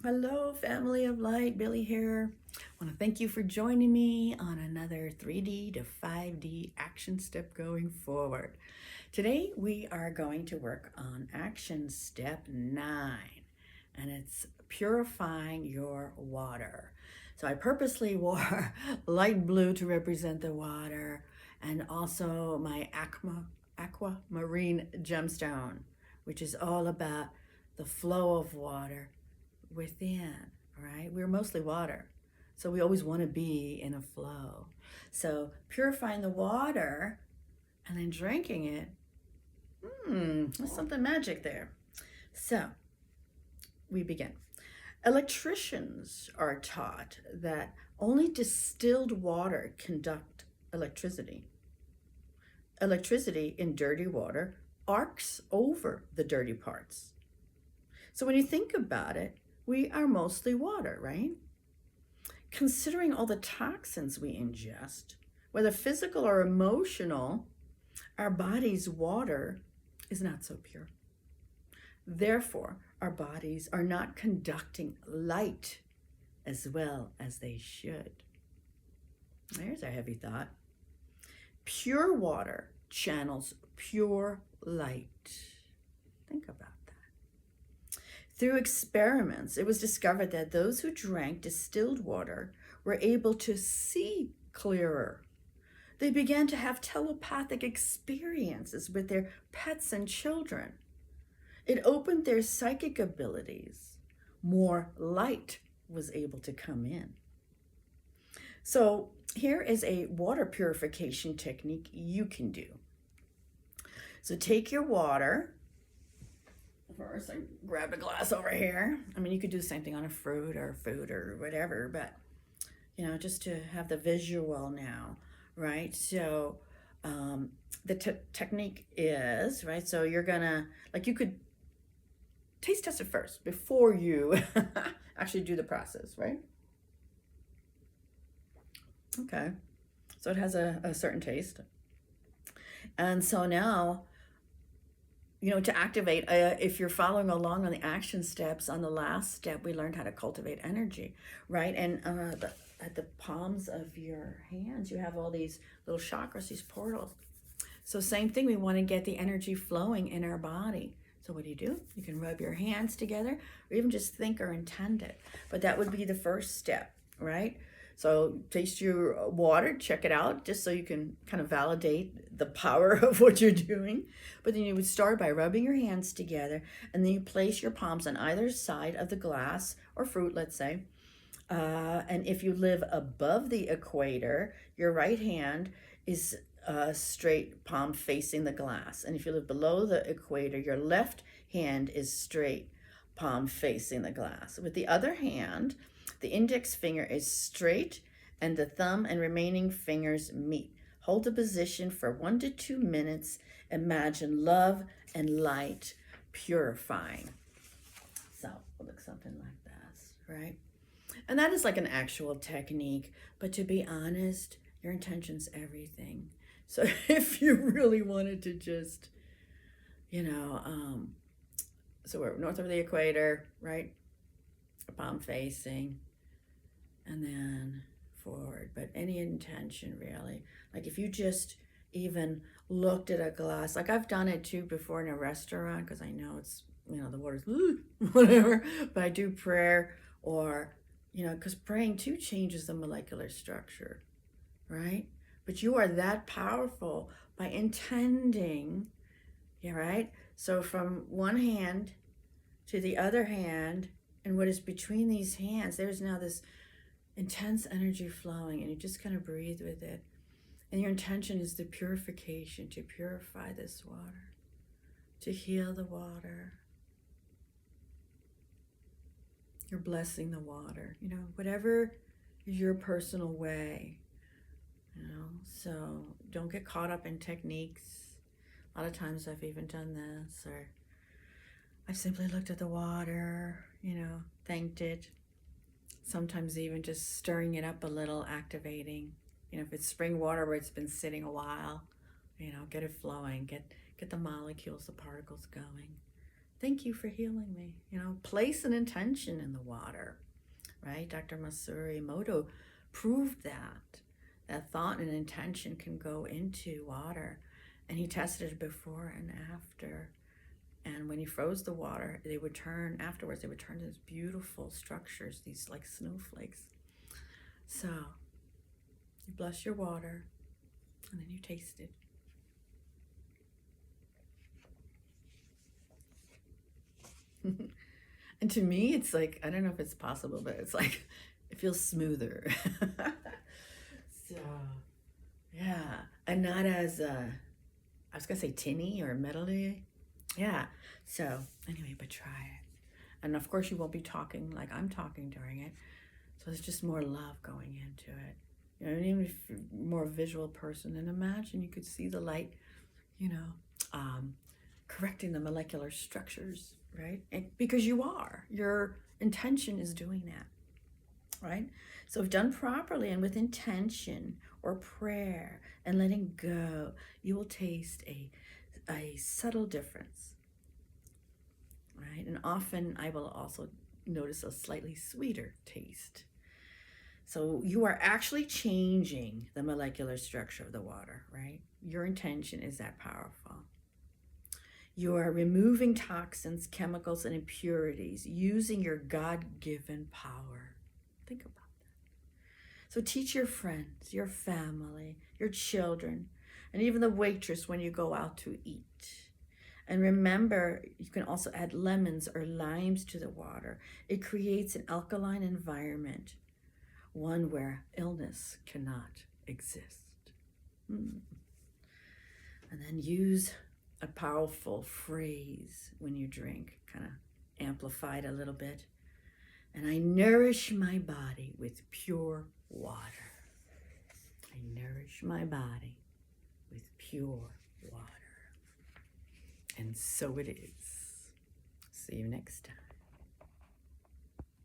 Hello, family of light. Billy here. I want to thank you for joining me on another 3D to 5D action step going forward. Today, we are going to work on action step 9, and it's purifying your water. So, I purposely wore light blue to represent the water, and also my aquamarine gemstone, which is all about the flow of water within, right? We're mostly water. So we always want to be in a flow. So purifying the water and then drinking it, there's something magic there. So we begin. Electricians are taught that only distilled water conduct electricity. Electricity in dirty water arcs over the dirty parts. So when you think about it, we are mostly water, right? Considering all the toxins we ingest, whether physical or emotional, our body's water is not so pure. Therefore, our bodies are not conducting light as well as they should. There's a heavy thought. Pure water channels pure light. Think about that. Through experiments, it was discovered that those who drank distilled water were able to see clearer. They began to have telepathic experiences with their pets and children. It opened their psychic abilities. More light was able to come in. So here is a water purification technique you can do. So take your water. First, I grabbed a glass over here. I mean, you could do the same thing on a fruit or food or whatever, but, just to have the visual now, right? So the technique is, right? So you're gonna, you could taste test it first before you actually do the process, right? Okay. So it has a certain taste. And so now, to activate, if you're following along on the action steps, on the last step, we learned how to cultivate energy, right? And at the palms of your hands, you have all these little chakras, these portals. So same thing, we want to get the energy flowing in our body. So what do? You can rub your hands together or even just think or intend it. But that would be the first step, right? So taste your water, check it out, just so you can kind of validate the power of what you're doing. But then you would start by rubbing your hands together, and then you place your palms on either side of the glass or fruit, let's say. And if you live above the equator, your right hand is straight, palm facing the glass. And if you live below the equator, your left hand is straight, palm facing the glass. With the other hand, the index finger is straight and the thumb and remaining fingers meet. Hold the position for 1 to 2 minutes. Imagine love and light purifying. So it'll look something like this, right? And that is like an actual technique. But to be honest, your intention's everything. So if you really wanted to just, so we're north of the equator, right? Palm facing, and then forward. But any intention, really. Like if you just even looked at a glass, like I've done it too before in a restaurant, because I know it's, the water's whatever, but I do prayer, or, because praying too changes the molecular structure, right? But you are that powerful by intending, right? So from one hand to the other hand, and what is between these hands, there's now this intense energy flowing, and you just kind of breathe with it. And your intention is the purification, to purify this water, to heal the water. You're blessing the water, whatever is your personal way, so don't get caught up in techniques. A lot of times I've even done this, or I've simply looked at the water, thanked it. Sometimes even just stirring it up a little, activating. If it's spring water where it's been sitting a while, get it flowing, get the molecules, the particles going. Thank you for healing me. Place an intention in the water, right? Dr. Masaru Emoto proved that thought and intention can go into water. And he tested it before and after. And when he froze the water, afterwards, they would turn to these beautiful structures, these like snowflakes. So you bless your water, and then you taste it. And to me, it's like, I don't know if it's possible, but it's like, it feels smoother. So, yeah. And not as, I was going to say tinny or metally. Yeah. So, anyway, but try it. And of course, you won't be talking like I'm talking during it. So, it's just more love going into it. Even if you're a more visual person, and imagine you could see the light, correcting the molecular structures, right? Because your intention is doing that, right? So if done properly and with intention or prayer and letting go, you will taste a subtle difference, right? And often I will also notice a slightly sweeter taste. So you are actually changing the molecular structure of the water, right? Your intention is that powerful. You are removing toxins, chemicals, and impurities using your God-given power. Think about that. So teach your friends, your family, your children, and even the waitress when you go out to eat. And remember, you can also add lemons or limes to the water. It creates an alkaline environment, one where illness cannot exist. And then use a powerful phrase when you drink, kind of amplify it a little bit. And I nourish my body with pure water. I nourish my body with pure water. And so it is. See you next time.